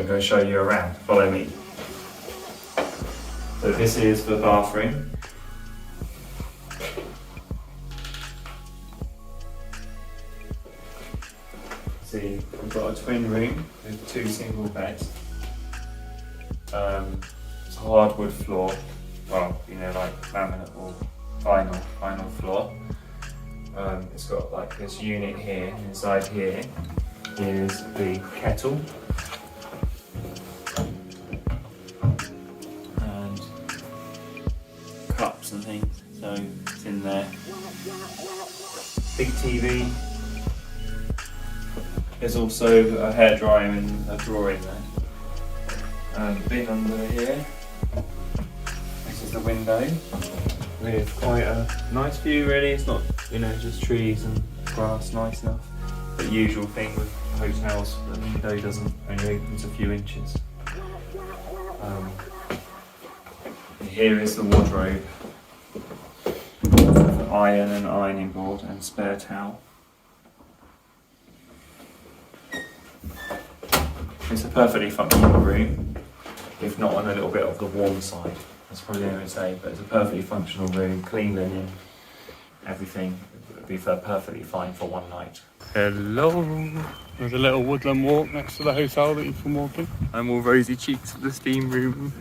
go show you around. Follow me. So this is the bathroom. See, we've got a twin room with 2 single beds. It's a hardwood floor, well, you know, like laminate or vinyl floor. It's got like this unit here. Inside here is the kettle and cups and things, so it's in there. Big TV. There's also a hairdryer and a drawer in there. Bin under here. This is the window with quite a nice view really. It's not, you know, just trees and grass, nice enough. The usual thing with hotels, the window only opens a few inches. Here is the wardrobe. Iron and ironing board and spare towel. It's a perfectly functional room, if not on a little bit of the warm side. That's probably what I would say, but it's a perfectly functional room, clean linen, everything. It would be perfectly fine for one night. Hello. There's a little woodland walk next to the hotel that you can walk in. I'm all rosy cheeks at the steam room.